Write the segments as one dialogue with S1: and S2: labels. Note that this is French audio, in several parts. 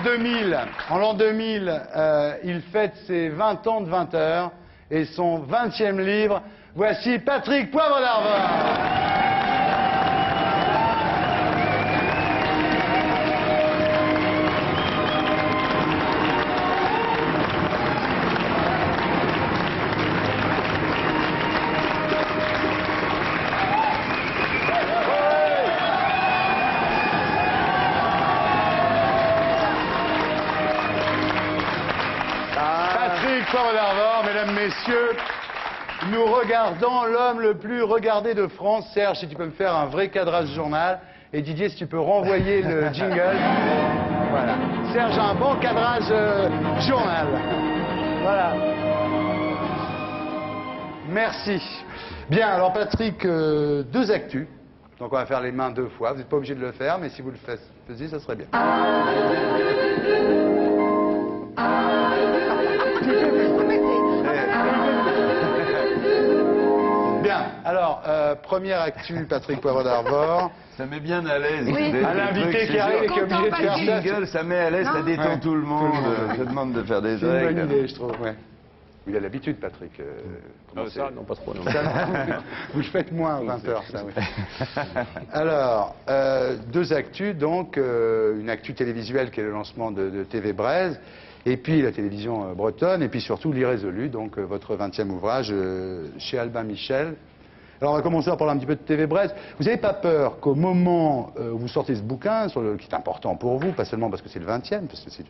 S1: 2000, il fête ses 20 ans de 20 heures et son 20e livre. Voici Patrick Poivre d'Arvor. Poivre d'Arvor, mesdames, messieurs, nous regardons l'homme le plus regardé de France. Serge, si tu peux me faire un vrai cadrage journal. Et Didier, si tu peux renvoyer le jingle. Voilà. Serge a un bon cadrage journal. Voilà. Merci. Bien, alors Patrick, 2 actus. Donc on va faire les mains 2 fois. Vous n'êtes pas obligé de le faire, mais si vous le faisiez, ça serait bien. Bien, alors, première actu, Patrick Poivre d'Arvor.
S2: Ça met bien à l'aise.
S3: Oui.
S1: À l'invité qui arrive et qui est obligé de faire ça.
S2: Jingle, ça met à l'aise, ça détend tout le monde. Je demande de faire des
S1: C'est une
S2: règles.
S1: bonne idée, je trouve. Ouais. Il a l'habitude, Patrick.
S4: Ça, non, pas trop. Non.
S1: Ça, vous le faites moins à 20 heures, ça, oui. Alors, 2 actus, donc, une actu télévisuelle qui est le lancement de TV Braise, et puis la télévision bretonne, et puis surtout l'Irrésolu, donc votre 20e ouvrage chez Albin Michel. Alors on va commencer par parler un petit peu de TV Braise. Vous n'avez pas peur qu'au moment où vous sortez ce bouquin, qui est important pour vous, pas seulement parce que c'est le 20e, parce que c'est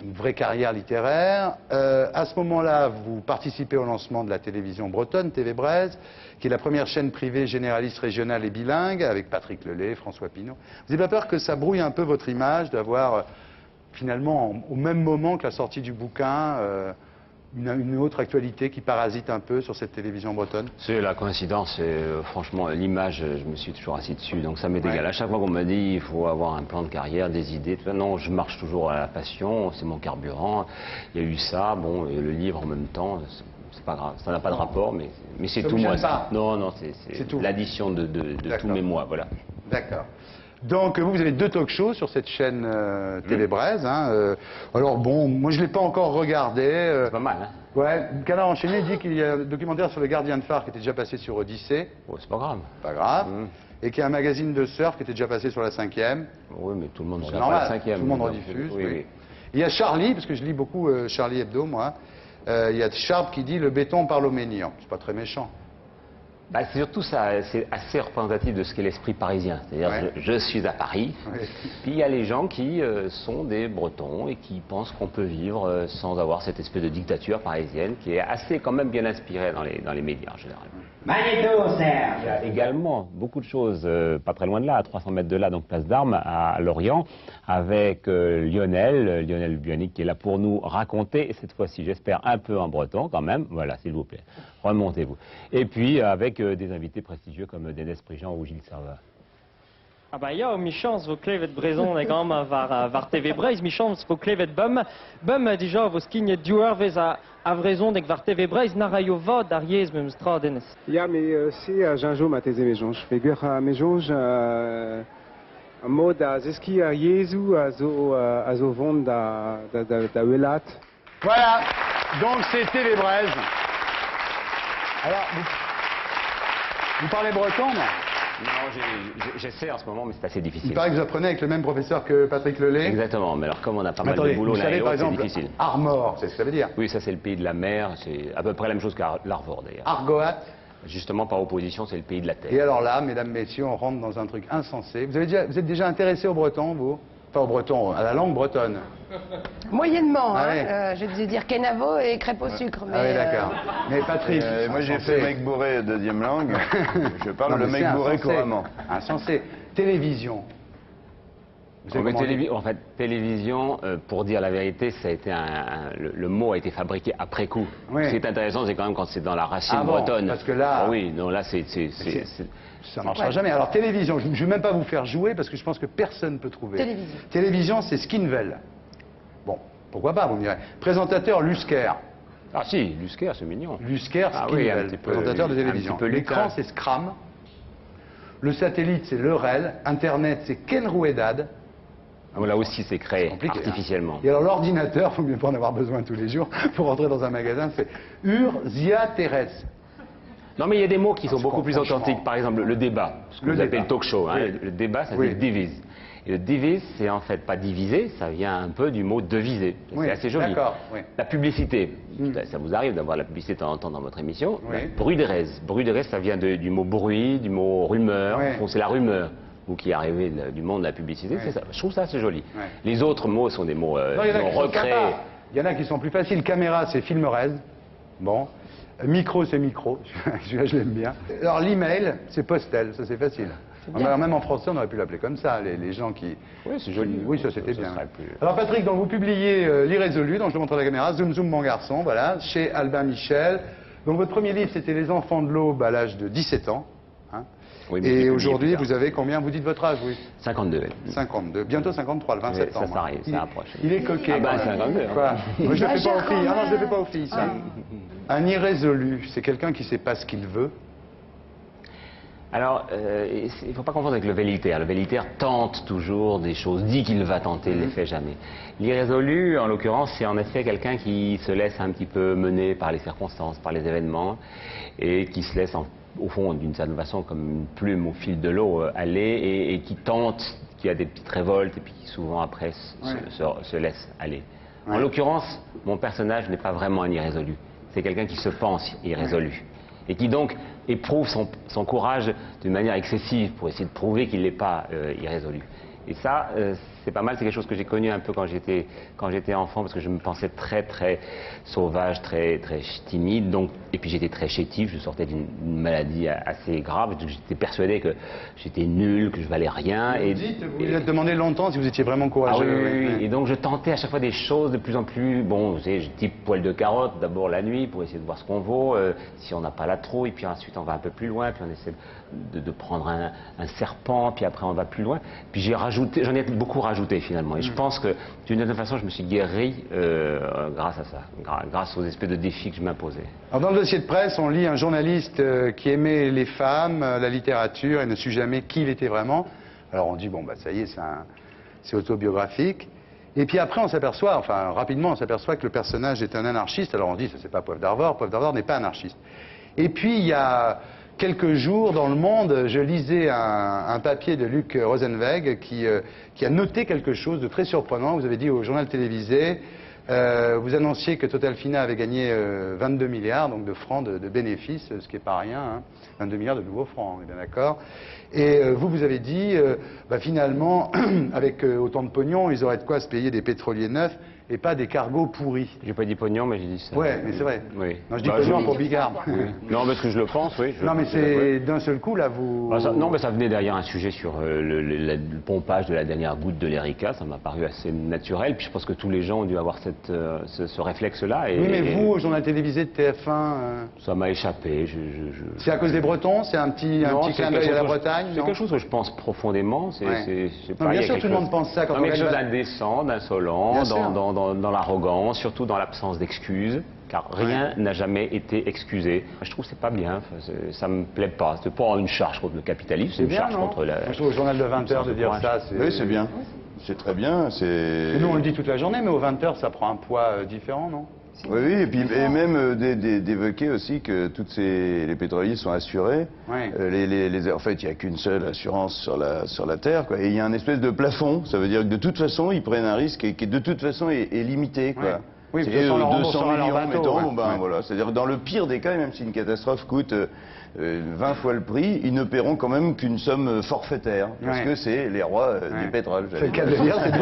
S1: une vraie carrière littéraire, à ce moment-là, vous participez au lancement de la télévision bretonne, TV Braise, qui est la première chaîne privée généraliste régionale et bilingue, avec Patrick Lelay, François Pinault. Vous n'avez pas peur que ça brouille un peu votre image, d'avoir finalement, au même moment que la sortie du bouquin, une autre actualité qui parasite un peu sur cette télévision bretonne?
S4: C'est la coïncidence, et franchement, l'image, je me suis toujours assis dessus, donc ça m'est égal. À chaque fois qu'on m'a dit il faut avoir un plan de carrière, des idées, tout ça, non, je marche toujours à la passion, c'est mon carburant. Il y a eu ça, bon, et le livre en même temps, c'est pas grave, ça n'a pas de rapport, mais c'est tout moi. Non, non, c'est l'addition de tous mes mois, voilà.
S1: D'accord. Donc vous avez 2 talk-shows sur cette chaîne TV Braise. Hein, alors bon, moi je ne l'ai pas encore regardé.
S4: C'est pas mal, hein?
S1: Ouais, Canard enchaîné dit qu'il y a un documentaire sur le gardien de phare qui était déjà passé sur Odyssée.
S4: Oh, c'est pas grave.
S1: Pas grave. Et qu'il y a un magazine de surf qui était déjà passé sur la 5e.
S4: Oui, mais tout le monde
S1: C'est
S4: regarde
S1: normal,
S4: la 5e.
S1: tout le monde rediffuse.
S4: Oui,
S1: Oui.
S4: oui.
S1: Il y a Charlie, parce que je lis beaucoup Charlie Hebdo, moi. Il y a Sharp qui dit « Le béton parle aux menhirs ». C'est pas très méchant.
S4: Bah, c'est surtout ça, c'est assez représentatif de ce qu'est l'esprit parisien. C'est-à-dire,
S1: Ouais.
S4: je suis à Paris,
S1: Ouais.
S4: puis il y a les gens qui sont des Bretons et qui pensent qu'on peut vivre sans avoir cette espèce de dictature parisienne qui est assez quand même bien inspirée dans les médias en général.
S5: Magnéto, Serge.
S4: Il y a également beaucoup de choses, pas très loin de là, à 300 mètres de là, donc place d'Armes, à Lorient, avec Lionel Bionic, qui est là pour nous raconter, et cette fois-ci, j'espère, un peu en breton quand même. Voilà, s'il vous plaît, remontez-vous. Et puis, avec des invités prestigieux comme Dédès Prigent ou Gilles Servat.
S6: Ah bah ja, mi chans vo klevet brezon e gam var TV Braise, mi chans vo klevet bum dija vo skignet diouarvez a vrezon dek var TV Braise na raio vod ar yez mem stradenez.
S7: Ja, mais c'est Ginjo ma teze mejonj. Figure à mejonj un mode à zeski à Jésus à zo vond da welat.
S1: Voilà, donc c'est TV Braise. Alors, vous parlez breton, non?
S4: Non, j'essaie en ce moment, mais c'est assez difficile.
S1: Il paraît que vous apprenez avec le même professeur que Patrick Lelay.
S4: Exactement, mais alors comme on a pas
S1: Mais
S4: mal
S1: attendez,
S4: de boulot
S1: vous
S4: là
S1: savez
S4: et
S1: par
S4: autres, c'est
S1: exemple,
S4: difficile.
S1: Armor, c'est ce que ça veut dire.
S4: Oui, ça c'est le pays de la mer, c'est à peu près la même chose qu'Arvor d'ailleurs.
S1: Argoat.
S4: Justement, par opposition, c'est le pays de la terre.
S1: Et alors là, mesdames, messieurs, on rentre dans un truc insensé. Vous êtes déjà intéressé au breton, vous? Enfin, au breton, à la langue bretonne.
S3: Moyennement,
S1: Ah
S3: hein.
S1: ouais.
S3: Je vais dire Kenavo et crêpe au sucre. Mais,
S1: Ah oui, d'accord. Mais Patrick,
S2: Moi j'ai fait mec bourré deuxième langue. Je parle
S1: Non,
S2: le
S1: mais
S2: mec
S1: c'est
S2: bourré
S1: insensé.
S2: couramment.
S1: Insensé. Télévision. Vous savez comment on dit?
S4: En fait, télévision, pour dire la vérité, ça a été le mot a été fabriqué après coup.
S1: Oui.
S4: Ce qui est intéressant, c'est quand même quand c'est dans la racine
S1: Ah bon,
S4: bretonne.
S1: parce que là-
S4: Ah oui, non, là, c'est...
S1: Ça ne marchera jamais. Alors, télévision, je ne vais même pas vous faire jouer parce que je pense que personne ne peut trouver.
S3: Télévision.
S1: Télévision, c'est Skinvel. Bon, pourquoi pas, vous me direz. Présentateur, Lusker.
S4: Ah si, Lusker, c'est mignon.
S1: Lusker,
S4: Ah oui,
S1: Skinvel,
S4: un petit peu,
S1: présentateur de
S4: un
S1: télévision.
S4: petit peu
S1: L'écran,
S4: Lucas.
S1: c'est Scram. Le satellite, c'est Lerel. Internet, c'est Ken Rouedad.
S4: Là aussi, c'est créé
S1: compliqué,
S4: artificiellement.
S1: hein. Et alors l'ordinateur, il faut mieux pas en avoir besoin tous les jours pour rentrer dans un magasin, c'est Urziateres.
S4: Non, mais il y a des mots qui sont
S1: je
S4: beaucoup
S1: crois,
S4: plus
S1: franchement.
S4: authentiques. Par exemple, le débat, ce que
S1: Le
S4: vous appelez
S1: débat.
S4: le talk show. Hein.
S1: Oui.
S4: Le débat, ça
S1: Oui.
S4: se dit divise. Et le divise, c'est en fait pas diviser, ça vient un peu du mot deviser.
S1: Oui,
S4: C'est assez joli.
S1: d'accord, oui.
S4: La publicité, ça vous arrive d'avoir la publicité de temps en temps dans votre émission.
S1: Oui.
S4: Bruderez. Bruderez, ça vient du mot bruit, du mot rumeur.
S1: Oui.
S4: Bon, c'est la rumeur. Vous qui arrivez du monde de la publicité,
S1: Oui.
S4: c'est ça. Je trouve ça assez joli.
S1: Oui.
S4: Les autres mots sont des mots
S1: Non, il y en a qui sont
S4: recréés.
S1: sympas. Il y en a qui sont plus faciles. Caméra, c'est filmerez. Bon. Micro, c'est micro. Celui-là, je l'aime bien. Alors, l'email, c'est postel. Ça, c'est facile. Alors, même en français, on aurait pu l'appeler comme ça. Les gens qui.
S4: Oui, c'est joli.
S1: Oui, ça, c'était
S4: Ça
S1: bien.
S4: serait plus-
S1: Alors, Patrick, donc, vous publiez L'Irrésolu, donc je le montre à la caméra. Zoom, zoom, mon garçon. Voilà. Chez Albin Michel. Donc, votre premier livre, c'était Les Enfants de l'Aube à l'âge de 17 ans. Hein.
S4: Oui, mais je l'ai
S1: Et
S4: publié
S1: aujourd'hui,
S4: plus tard.
S1: vous avez combien? Vous dites votre âge, oui?
S4: 52.
S1: 52. Bientôt 53, le 20
S4: Oui,
S1: septembre.
S4: ça s'arrive, ça approche.
S1: Il est coquet.
S4: Ah bah,
S1: quand même.
S4: 52, hein.
S1: Quoi? Moi, je le fais pas aux
S3: Lâche
S1: filles. Ah non, je le fais
S3: quand
S1: pas aux filles, ça. Un irrésolu, c'est quelqu'un qui sait pas ce qu'il veut.
S4: Alors, il ne faut pas confondre avec le vélitaire. Le vélitaire tente toujours des choses, dit qu'il va tenter, ne les fait jamais. L'irrésolu, en l'occurrence, c'est en effet quelqu'un qui se laisse un petit peu mener par les circonstances, par les événements, et qui se laisse, au fond, d'une certaine façon, comme une plume au fil de l'eau, aller, et qui tente, qui a des petites révoltes, et puis qui souvent, après, se laisse aller. En l'occurrence, mon personnage n'est pas vraiment un irrésolu. C'est quelqu'un qui se pense irrésolu. Et qui donc éprouve son courage d'une manière excessive pour essayer de prouver qu'il n'est pas irrésolu. Et ça, c'est pas mal, c'est quelque chose que j'ai connu un peu quand j'étais enfant, parce que je me pensais très très sauvage, très très timide, donc, et puis j'étais très chétif, je sortais d'une maladie assez grave, donc j'étais persuadé que j'étais nul, que je valais rien.
S1: Vous vous êtes demandé longtemps si vous étiez vraiment
S4: Ah
S1: courageux.
S4: oui, oui, oui. Et donc je tentais à chaque fois des choses de plus en plus, bon, vous savez, type poil de carotte, d'abord la nuit pour essayer de voir ce qu'on vaut, si on n'a pas la trouille, puis ensuite on va un peu plus loin, puis on essaie de prendre un serpent, puis après on va plus loin. Puis j'en ai beaucoup rajouté finalement. Et je pense que d'une certaine façon je me suis guéri grâce à ça, grâce aux espèces de défis que je m'imposais.
S1: Alors dans le dossier de presse, on lit un journaliste qui aimait les femmes, la littérature et ne sut jamais qui il était vraiment. Alors on dit, bon, bah ça y est, c'est autobiographique. Et puis après, on s'aperçoit, enfin rapidement, on s'aperçoit que le personnage est un anarchiste. Alors on dit, ça c'est pas Poivre d'Arvor, Poivre d'Arvor n'est pas anarchiste. Et puis il y a quelques jours, dans Le Monde, je lisais un papier de Luc Rosenweg qui a noté quelque chose de très surprenant. Vous avez dit au journal télévisé, vous annonciez que Total Fina avait gagné 22 milliards donc de francs de bénéfices, ce qui n'est pas rien, hein. 22 milliards de nouveaux francs, on est bien d'accord. Et vous avez dit, bah, finalement, avec autant de pognon, ils auraient de quoi se payer des pétroliers neufs et pas des cargos pourris.
S4: J'ai pas dit pognon, mais j'ai dit ça.
S1: Ouais, mais c'est vrai.
S4: Oui.
S1: Non, je dis
S4: Bah,
S1: pognon
S4: je-
S1: pour Bigard.
S4: Non, parce que je le pense, oui.
S1: Non, mais c'est d'un seul coup, là, vous...
S4: Ah, non, mais ça venait derrière un sujet sur le pompage de la dernière goutte de l'Erika. Ça m'a paru assez naturel. Puis je pense que tous les gens ont dû avoir ce réflexe-là.
S1: Oui, mais vous, au journal télévisé de TF1,
S4: Ça m'a échappé.
S1: c'est à cause des Bretons? C'est un petit
S4: Non,
S1: clin d'œil à la Bretagne?
S4: C'est
S1: non
S4: quelque chose que je pense profondément. C'est,
S1: Ouais.
S4: je sais
S1: Non,
S4: pas,
S1: bien
S4: il y a
S1: sûr,
S4: quelque
S1: tout le monde
S4: chose-
S1: pense ça quand
S4: Non,
S1: on
S4: mais quelque chose
S1: gagne
S4: d'indécent, d'insolent,
S1: Bien sûr.
S4: dans l'arrogance, surtout dans l'absence d'excuses. Car rien n'a jamais été excusé. Je trouve que c'est pas bien. Enfin, ça me plaît pas. C'est pas une charge contre le capitalisme, c'est
S1: C'est
S4: une
S1: bien,
S4: charge
S1: non?
S4: contre la.
S1: Moi, je trouve au journal de 20h de dire
S4: courage.
S1: ça,
S2: Oui, c'est bien. C'est très bien.
S1: Et nous, on le dit toute la journée, mais aux 20h, ça prend un poids différent, non?
S2: Oui, oui, et puis et même d'évoquer aussi que les pétroliers sont assurés.
S1: Ouais.
S2: En fait, il n'y a qu'une seule assurance sur la Terre, quoi. Et il y a un espèce de plafond. Ça veut dire que de toute façon, ils prennent un risque et qui de toute façon est limité, quoi.
S1: Ouais. Oui,
S2: c'est
S1: de toute façon, on leur
S2: 200
S1: remboursera leur
S2: millions,
S1: bateau,
S2: mettons,
S1: ouais.
S2: bon, ben
S1: Ouais.
S2: voilà. C'est-à-dire que dans le pire des cas, même si une catastrophe coûte 20 fois le prix, ils ne paieront quand même qu'une somme forfaitaire, parce
S1: Ouais.
S2: que c'est les rois du
S1: Ouais.
S2: pétrole.
S1: C'est le cas de le dire, c'est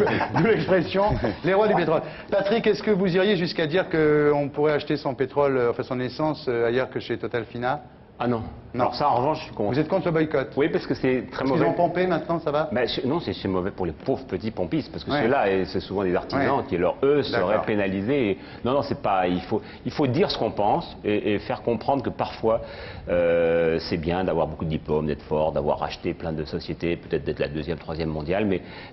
S1: d'où l'expression, les rois du pétrole. Patrick, est-ce que vous iriez jusqu'à dire qu'on pourrait acheter son pétrole, enfin son essence, ailleurs que chez Total Fina?
S4: Ah non.
S1: Non.
S4: Alors ça, en revanche, je suis contre.
S1: Vous êtes contre le boycott?
S4: Oui, parce que c'est très
S1: Parce qu'ils
S4: mauvais.
S1: ont pompé maintenant, ça va?
S4: Ben, non, c'est mauvais pour les pauvres petits pompistes, parce que
S1: Ouais.
S4: ceux-là, et c'est souvent des artisans
S1: Ouais.
S4: qui, alors, eux, seraient
S1: D'accord.
S4: pénalisés. Non, non, c'est pas. Il faut dire ce qu'on pense et faire comprendre que parfois, c'est bien d'avoir beaucoup de diplômes, d'être fort, d'avoir racheté plein de sociétés, peut-être d'être la deuxième, troisième mondiale,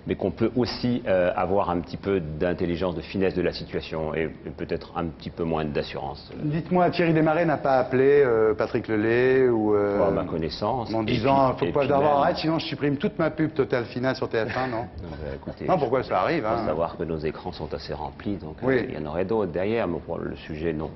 S4: mais qu'on peut aussi avoir un petit peu d'intelligence, de finesse de la situation et peut-être un petit peu moins d'assurance.
S1: Dites-moi, Thierry Desmarais n'a pas appelé Patrick Lelay appelé ou
S4: À ma connaissance.
S1: en
S4: Et
S1: disant
S4: puis-
S1: faut
S4: et
S1: pas
S4: puis
S1: d'avoir
S4: même-
S1: arrête, sinon je supprime toute ma pub Total Finance sur TF1, non?
S4: Écoutez,
S1: Non, pourquoi ça arrive,
S4: Il faut
S1: hein.
S4: savoir que nos écrans sont assez remplis, donc
S1: Oui.
S4: il y en aurait d'autres derrière, mais pour le sujet, non,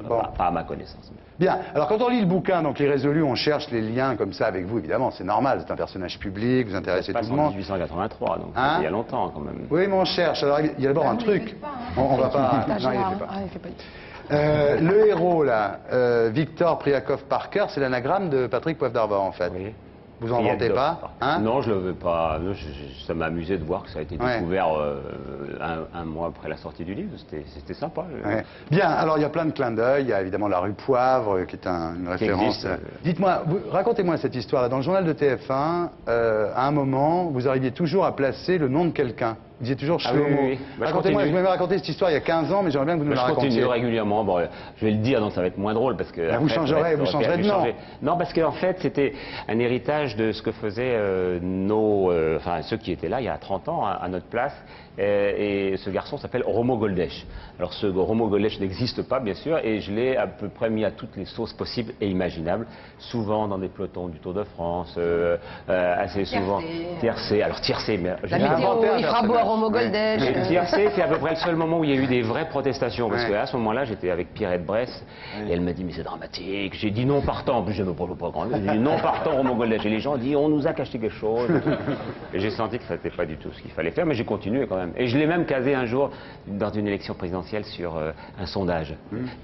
S1: Bon.
S4: pas à ma connaissance.
S1: Bien, alors quand on lit le bouquin, donc l'Irrésolu, on cherche les liens comme ça avec vous, évidemment, c'est normal, c'est un personnage public, vous
S4: Ça
S1: intéressez
S4: se
S1: tout
S4: passe
S1: le
S4: en
S1: monde.
S4: 1883, donc
S1: Hein
S4: il y a longtemps quand même.
S1: Oui, mais on cherche. Alors, il y a d'abord un truc. On va pas. Non, il le fait pas.
S3: Ah, il fait pas.
S1: Le héros, là, Victor Priakov Parker, c'est l'anagramme de Patrick Poivre d'Arvor, en fait.
S4: Oui.
S1: Vous en inventez pas, hein?
S4: Non, je le veux pas. Non, ça m'a amusé de voir que ça a été
S1: Ouais.
S4: découvert un mois après la sortie du livre. C'était sympa.
S1: Ouais. Bien, alors il y a plein de clins d'œil. Il y a évidemment la rue Poivre, qui est une référence.
S4: existe.
S1: Dites-moi, racontez-moi cette histoire-là. Dans le journal de TF1, à un moment, vous arriviez toujours à placer le nom de quelqu'un. Vous disiez toujours
S4: Ah oui,
S1: Shlomo.
S4: oui, oui. Bah, je
S1: Racontez-moi, je
S4: continue.
S1: m'avais raconté cette histoire il y a 15 ans, mais j'aimerais bien que vous nous
S4: Mais
S1: la
S4: je
S1: racontiez.
S4: continue régulièrement. Bon, je vais le dire, donc ça va être moins drôle parce que.
S1: Bah, vous
S4: après,
S1: changerez-
S4: ça va être-
S1: vous changerez
S4: je vais
S1: de nom.
S4: changer. Non, parce qu'en fait, c'était un héritage de ce que faisaient enfin ceux qui étaient là il y a 30 ans à notre place. Et ce garçon s'appelle Romo Goldesh. Alors ce Romo Goldesh n'existe pas, bien sûr, et je l'ai à peu près mis à toutes les sauces possibles et imaginables, souvent dans des pelotons du Tour de France, assez souvent tiercé. Alors tiercé, mais
S3: La
S1: J'ai
S3: météo,
S1: inventé un
S3: il fera beau à
S1: personnage.
S3: Romo Goldèche.
S1: Ouais.
S4: Tiercé, c'est à peu près le seul moment où il y a eu des vraies protestations. Parce
S1: Ouais.
S4: qu'à ce moment-là, j'étais avec Pierrette Bresse, et elle m'a dit, mais c'est dramatique. J'ai dit non partant. En plus, je ne pas grand. J'ai dit non partant, Romo Goldesh. Et les gens ont dit, on nous a caché quelque chose. Et j'ai senti que ça n'était pas du tout ce qu'il fallait faire, mais j'ai continué quand même. Et je l'ai même casé un jour dans une élection présidentielle sur un sondage.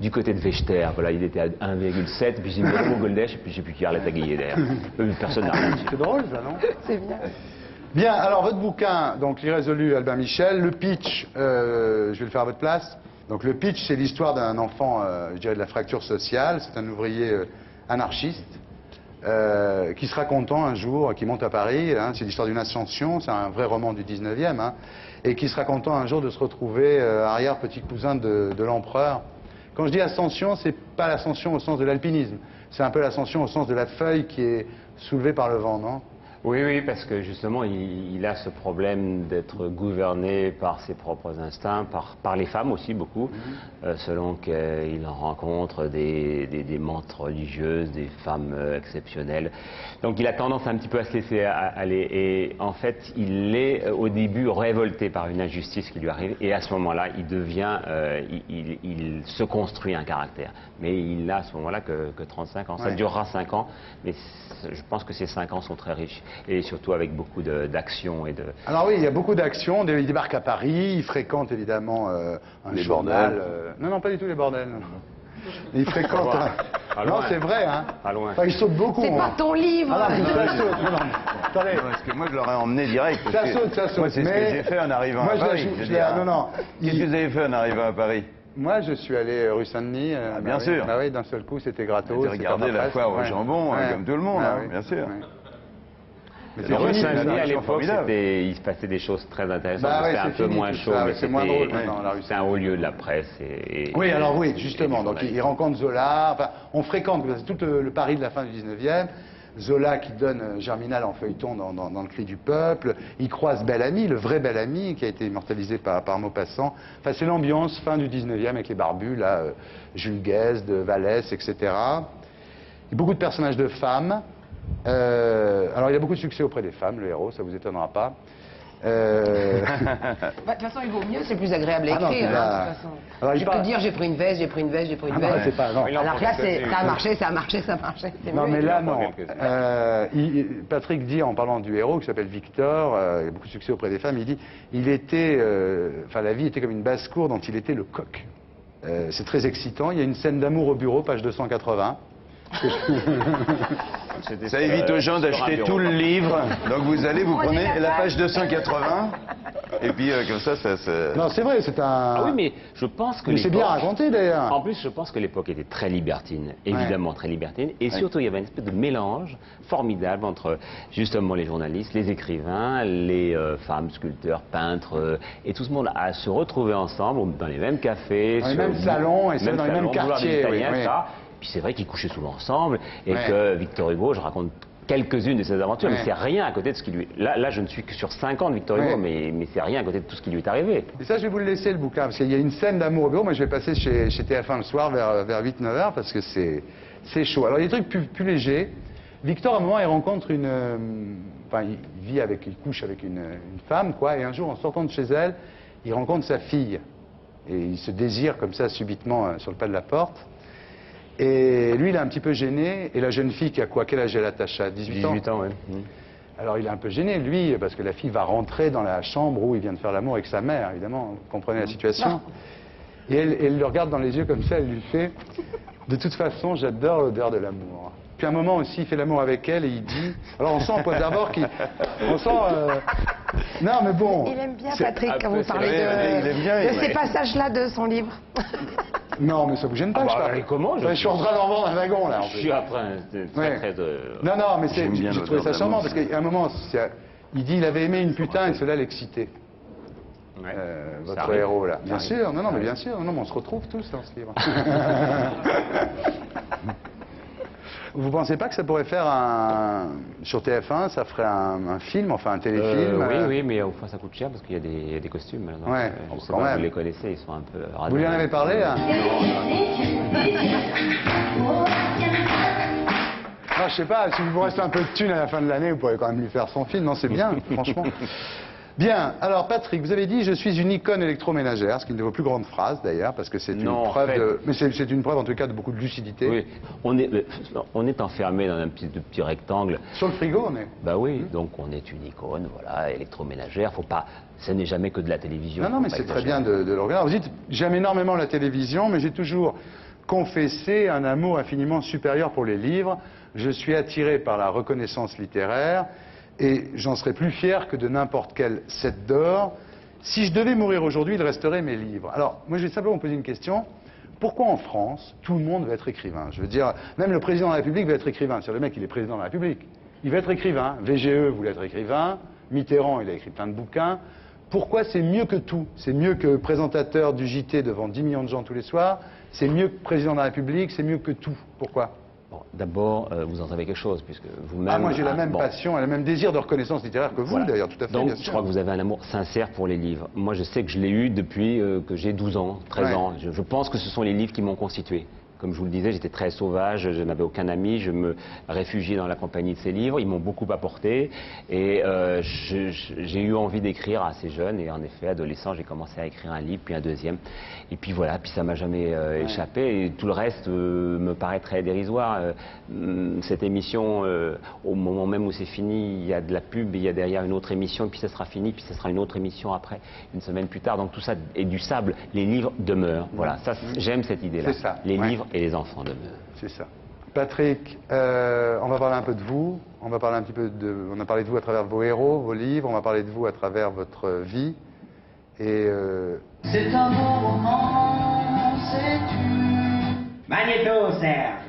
S4: Du côté de Vechter, voilà, il était à 1,7, puis j'ai mis Romo Goldesh, et puis j'ai plus qu'Arlette Aguillet derrière. Personne n'a rien dit.
S1: C'est drôle, ça, non?
S3: C'est bien.
S1: Bien, alors votre bouquin, donc l'Irrésolu Albin Michel, le pitch, je vais le faire à votre place. Donc le pitch, c'est l'histoire d'un enfant, je dirais de la fracture sociale. C'est un ouvrier anarchiste qui sera content un jour, qui monte à Paris. Hein, c'est l'histoire d'une ascension, c'est un vrai roman du 19e. Hein, et qui sera content un jour de se retrouver arrière-petit cousin de l'empereur. Quand je dis ascension, c'est pas l'ascension au sens de l'alpinisme. C'est un peu l'ascension au sens de la feuille qui est soulevée par le vent, non?
S4: Oui, oui, parce que justement, il a ce problème d'être gouverné par ses propres instincts, par les femmes aussi beaucoup, selon qu'il rencontre des mentes religieuses, des femmes exceptionnelles. Donc il a tendance un petit peu à se laisser aller. Et en fait, il est au début révolté par une injustice qui lui arrive. Et à ce moment-là, il devient, il se construit un caractère. Mais il n'a à ce moment-là que 35 ans. Ça
S1: Ouais.
S4: durera 5 ans, mais je pense que ces 5 ans sont très riches. Et surtout avec beaucoup d'action et de...
S1: Alors oui, il y a beaucoup d'actions. Il débarque à Paris, il fréquente évidemment un
S2: Les
S1: journal.
S2: bordels.
S1: Non, non, pas du tout les bordels. non. Il fréquente.
S4: À
S1: Non,
S4: loin.
S1: c'est vrai, hein.
S4: À loin.
S1: Enfin, il saute beaucoup.
S3: C'est pas ton livre.
S1: Ah non, ça saute. Non, non. Attendez.
S2: Non, parce que moi, je l'aurais emmené direct. parce
S1: Ça
S2: que
S1: saute, ça saute.
S2: Moi, c'est ce que
S1: mais-
S2: j'ai fait en arrivant
S1: Moi,
S2: à
S1: je la
S2: Paris.
S1: joue-
S2: je veux
S1: je la-
S2: dire.
S1: Non, non.
S2: Qu'est-ce que vous avez fait en arrivant à Paris?
S1: Moi, je suis allé rue Saint-Denis.
S2: bien
S1: oui.
S2: sûr.
S1: Bah oui, d'un seul coup, c'était gratos.
S2: Vous avez
S1: c'était
S2: regardé
S1: pas
S2: la
S1: presse.
S2: foire au
S1: Ouais.
S2: jambon, hein,
S1: Ouais.
S2: comme tout le monde,
S1: Ah
S2: hein,
S1: oui.
S2: bien sûr.
S1: Ouais. Mais
S2: La
S1: c'est
S2: rue
S1: fini,
S2: Saint-Denis,
S1: la
S4: à
S1: rue
S4: l'époque,
S2: formidable.
S4: il se passait des choses très intéressantes.
S1: Bah ouais,
S4: c'était un
S1: c'est
S4: peu
S1: fini,
S4: moins
S1: tout
S4: chaud,
S1: ça,
S4: mais
S1: c'est moins drôle maintenant, la rue
S4: c'était un haut lieu de la presse.
S1: Oui, alors oui, justement.
S4: et
S1: Donc,
S4: du
S1: il rencontre Zola. Enfin, on fréquente, c'est tout le Paris de la fin du 19e. Zola qui donne Germinal en feuilleton dans le Cri du Peuple. Il croise Bel-Ami, le vrai Bel-Ami, qui a été immortalisé par Maupassant. Enfin, c'est l'ambiance fin du 19e avec les barbus, là, Jules Guesde, Vallès, etc. Il y a beaucoup de personnages de femmes. Alors, il a beaucoup de succès auprès des femmes, le héros, ça vous étonnera pas.
S3: Bah, de toute façon, il vaut mieux, c'est plus agréable à
S1: Ah non,
S3: écrire.
S1: c'est là-
S3: hein, de toute façon.
S1: Alors, il
S3: J'ai
S1: parle-
S3: pu dire j'ai pris une veste, j'ai pris une veste, j'ai pris une
S1: Ah non,
S3: veste.
S1: c'est pas... Non.
S3: Alors là, ça a marché, ça a marché, ça a marché. C'est
S1: Non,
S3: mieux.
S1: mais là,
S4: Il en
S1: non.
S4: prend quelques-uns.
S1: Patrick dit, en parlant du héros, qui s'appelle Victor, il a beaucoup de succès auprès des femmes, il dit, la vie était comme une basse-cour dont il était le coq. C'est très excitant. Il y a une scène d'amour au bureau, page 280.
S2: Ça évite aux gens d'acheter tout le livre. Donc vous allez, vous prenez la page 280. Et puis comme ça.
S1: Non, c'est vrai, c'est un...
S4: Ah oui, mais je pense que
S1: Mais c'est bien
S4: l'époque-
S1: raconté, d'ailleurs.
S4: En plus, je pense que l'époque était très libertine, évidemment très libertine, et surtout il y avait une espèce de mélange formidable entre justement les journalistes, les écrivains, les femmes, sculpteurs, peintres, et tout ce monde à se retrouver ensemble dans les mêmes cafés,
S1: Dans les
S4: sur-
S1: mêmes salons, et c'est
S4: mêmes
S1: dans les mêmes
S4: salons, boulevard des
S1: quartiers,
S4: Italiens,
S1: oui, oui.
S4: ça. Puis c'est vrai qu'ils couchaient souvent ensemble, et
S1: Ouais.
S4: que Victor Hugo, je raconte quelques-unes de ses aventures,
S1: Ouais.
S4: mais c'est rien à côté de ce qui lui... Là, je ne suis que sur 5 ans de Victor Hugo,
S1: Ouais.
S4: mais c'est rien à côté de tout ce qui lui est arrivé.
S1: Et ça, je vais vous le laisser, le bouquin, parce qu'il y a une scène d'amour au bureau. Moi, je vais passer chez TF1 le soir vers 8-9 heures, parce que c'est c'est chaud. Alors, il y a des trucs plus légers. Victor, à un moment, il rencontre enfin, il couche avec une femme, quoi, et un jour, en sortant de chez elle, il rencontre sa fille. Et il se désire comme ça, subitement, sur le pas de la porte. Et lui, il est un petit peu gêné. Et la jeune fille, qui a quoi? Quel âge elle attache à 18 ans?
S4: 18 ans, oui.
S1: Alors, il est un peu gêné, lui, parce que la fille va rentrer dans la chambre où il vient de faire l'amour avec sa mère, évidemment. Vous comprenez la situation? Et elle le regarde dans les yeux comme ça, elle lui fait « De toute façon, j'adore l'odeur de l'amour ». Puis à un moment aussi, il fait l'amour avec elle et il dit... Alors on sent en point d'abord qu'il... On sent... Non, mais bon...
S3: Il aime bien, Patrick, quand vous parlez
S2: il aime bien,
S3: de ces passages-là de son livre.
S1: Non, mais ça vous gêne pas, je parle.
S4: Comment
S1: Je suis en train d'en vendre un wagon, là. En
S4: Je
S1: plus.
S4: suis après, très
S1: Non, mais
S2: J'aime bien
S1: j'ai trouvé
S2: l'odeur
S1: ça
S2: de
S1: charmant,
S2: l'amour.
S1: parce qu'à un moment, il dit il avait aimé une putain et cela l'excitait.
S4: Ouais.
S1: Votre
S4: arrive.
S1: héros, là. Bien
S4: Ça
S1: sûr,
S4: arrive.
S1: non, mais bien sûr. Non, mais on se retrouve tous dans ce livre. Vous pensez pas que ça pourrait faire sur TF1, ça ferait un film, enfin un téléfilm
S4: Oui, mais au fond ça coûte cher parce qu'il y a des costumes. Donc,
S1: Ouais,
S4: je sais
S1: quand
S4: pas,
S1: même.
S4: vous les connaissez, ils sont un peu...
S1: Vous lui en avez parlé, là Non, je sais pas, si vous restez un peu de thunes à la fin de l'année, vous pourrez quand même lui faire son film. Non, c'est bien, franchement. Bien, alors Patrick, vous avez dit « Je suis une icône électroménagère », ce qui est une de vos plus grandes phrases d'ailleurs, parce que c'est une
S4: Non, en
S1: preuve
S4: fait-
S1: de... Mais c'est une preuve en tout cas de beaucoup de lucidité.
S4: Oui, on est enfermé dans un petit rectangle.
S1: Sur le frigo, on est...
S4: Bah oui, donc on est une icône, voilà, électroménagère. Faut pas, ça n'est jamais que de la télévision.
S1: Non,
S4: faut
S1: mais
S4: pas
S1: c'est très
S4: exagérer.
S1: bien de le regarder. Vous dites « J'aime énormément la télévision, mais j'ai toujours confessé un amour infiniment supérieur pour les livres. Je suis attiré par la reconnaissance littéraire. » Et j'en serais plus fier que de n'importe quel 7 d'or. Si je devais mourir aujourd'hui, il resterait mes livres. Alors, moi, je vais simplement vous poser une question. Pourquoi en France, tout le monde veut être écrivain? Je veux dire, même le président de la République veut être écrivain. C'est-à-dire, le mec, il est président de la République. Il veut être écrivain. VGE voulait être écrivain. Mitterrand, il a écrit plein de bouquins. Pourquoi c'est mieux que tout? C'est mieux que présentateur du JT devant 10 millions de gens tous les soirs. C'est mieux que président de la République. C'est mieux que tout. Pourquoi?
S4: Bon, d'abord, vous en savez quelque chose, puisque vous-même...
S1: Ah, moi, j'ai la même
S4: bon.
S1: passion et le même désir de reconnaissance littéraire que vous,
S4: Voilà.
S1: d'ailleurs, tout à fait.
S4: Donc,
S1: bien
S4: je
S1: sûr.
S4: crois que vous avez un amour sincère pour les livres. Moi, je sais que je l'ai eu depuis que j'ai 12 ans, 13
S1: Ouais.
S4: ans. Je pense que ce sont les livres qui m'ont constitué. Comme je vous le disais, j'étais très sauvage, je n'avais aucun ami, je me réfugiais dans la compagnie de ces livres. Ils m'ont beaucoup apporté et j'ai eu envie d'écrire assez jeune. Et en effet, adolescent, j'ai commencé à écrire un livre, puis un deuxième. Et puis voilà, puis ça m'a jamais échappé. Et tout le reste me paraît très dérisoire. Cette émission, au moment même où c'est fini, il y a de la pub, il y a derrière une autre émission, et puis ça sera fini, puis ça sera une autre émission après, une semaine plus tard. Donc tout ça est du sable. Les livres demeurent. Voilà, ça, j'aime cette idée-là.
S1: C'est ça,
S4: Les
S1: ouais.
S4: livres et les enfants demeurent.
S1: C'est ça. Patrick, on va parler un peu de vous. On va parler un petit peu on a parlé de vous à travers vos héros, vos livres. On va parler de vous à travers votre vie. Et
S5: C'est un beau roman, c'est une... Magnéto, Serge.